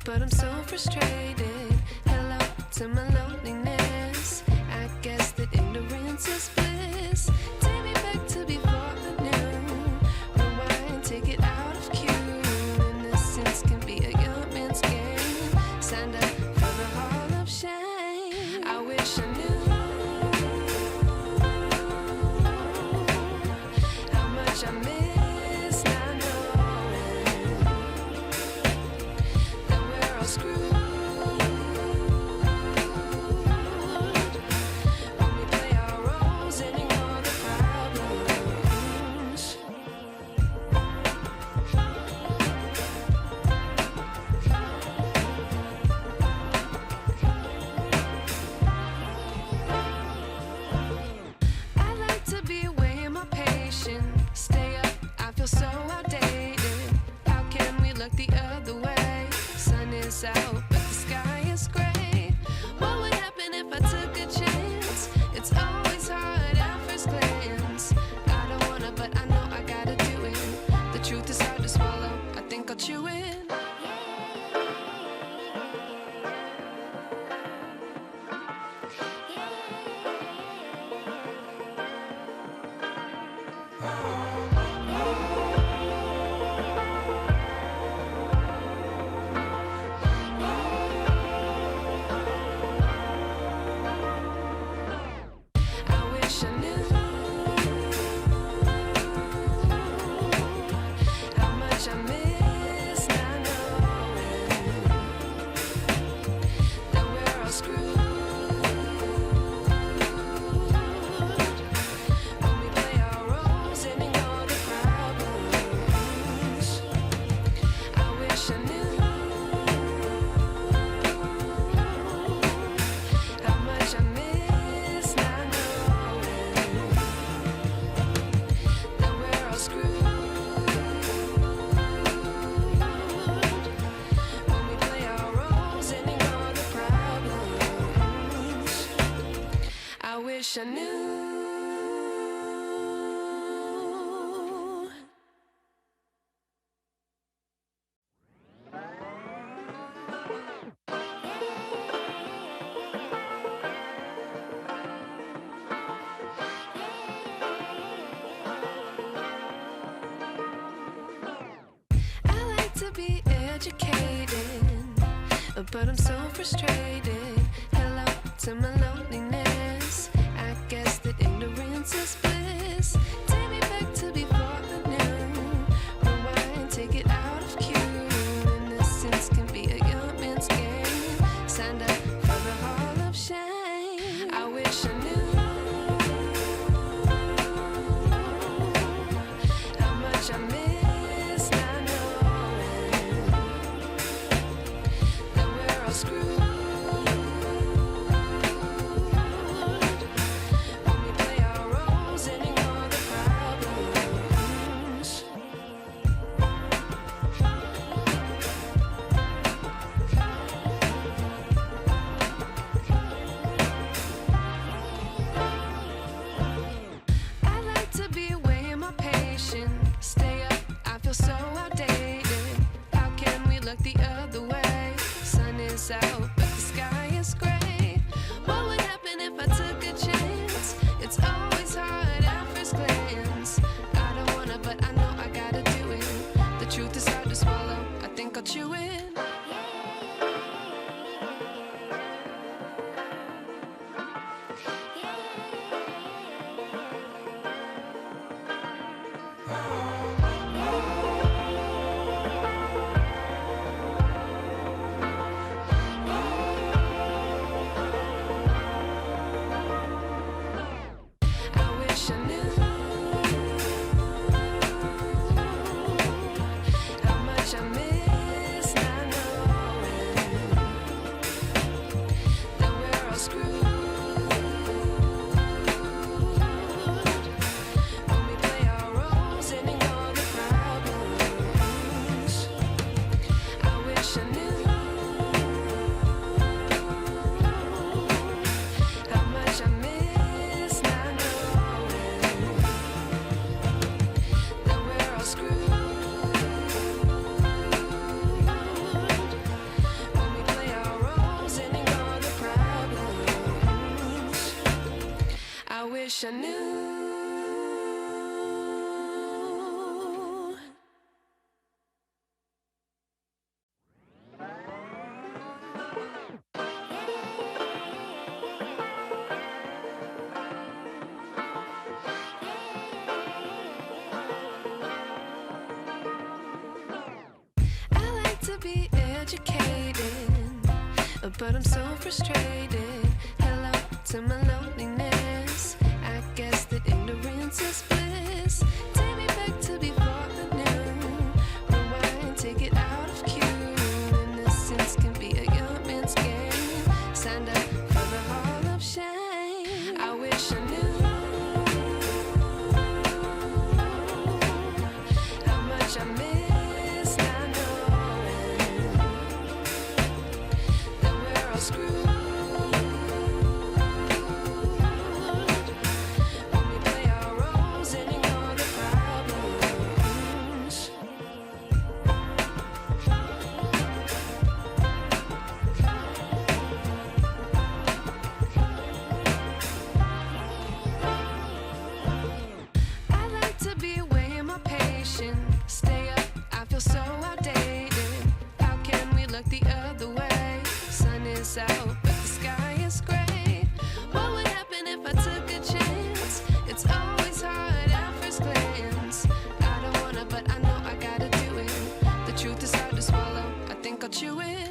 but I'm so frustrated. Hello to my loneliness. I guess that ignorance is bliss. Take me back to before I knew. Rewind, take it out of cue. Innocence can be a young man's game. Signed up for the hall of shame. I wish I knew how much I miss not knowing that we're all screwed. When we play our roles and ignore the problems. I like to be away in my patience. Stay up, I feel so outdated. How can we look the other way? Sun is out, but the sky is gray. What would happen if I took a chance? It's always hard at first glance. I don't wanna, but I know I gotta do it. The truth is hard to swallow, I think I'll chew it. I wish I knew how much I miss not knowing that we're all screwed. When we play our roles and ignore the problems. I wish I knew how much I miss not knowing that we're all screwed. When we play our roles and ignore the problems. I wish I knew. I like to be educated, but I'm so frustrated. Hello to my loneliness. I guess that ignorance is bliss. Take me back to before I knew. Rewind, take it out of cue. Innocence can be a young man's game. Signed up for the hall of shame. I wish I knew how much I miss not knowing that we're all screwed. wish I knew. I like to be educated, but I'm so frustrated. Hello to my loneliness. I guess that ignorance is bliss. Take me back to before I knew. Rewind, take it out of cue. Innocence can be a young man's game. Signed up for the hall of shame. I wish I knew how much I miss not knowing that we're all screwed. Stay up, I feel so outdated. How can we look the other way? Sun is out, but the sky is gray. What would happen if I took a chance? It's always hard at first glance. I don't wanna, but I know I gotta do it. The truth is hard to swallow, I think I'll chew it.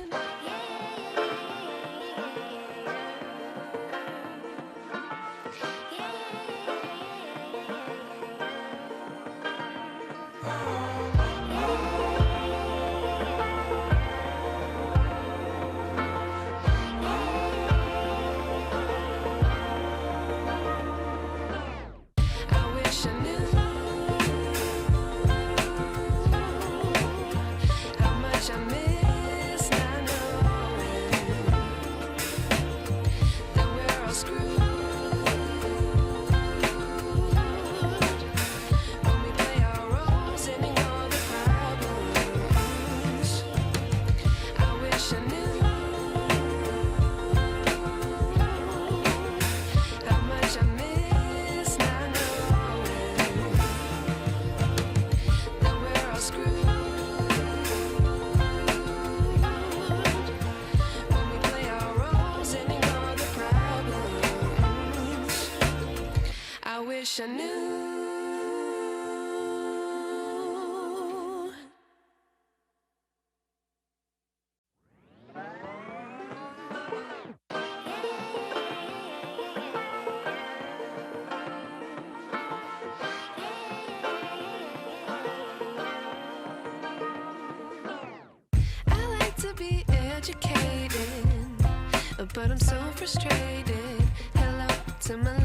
I wish I knew. I like to be educated, but I'm so frustrated. Hello to my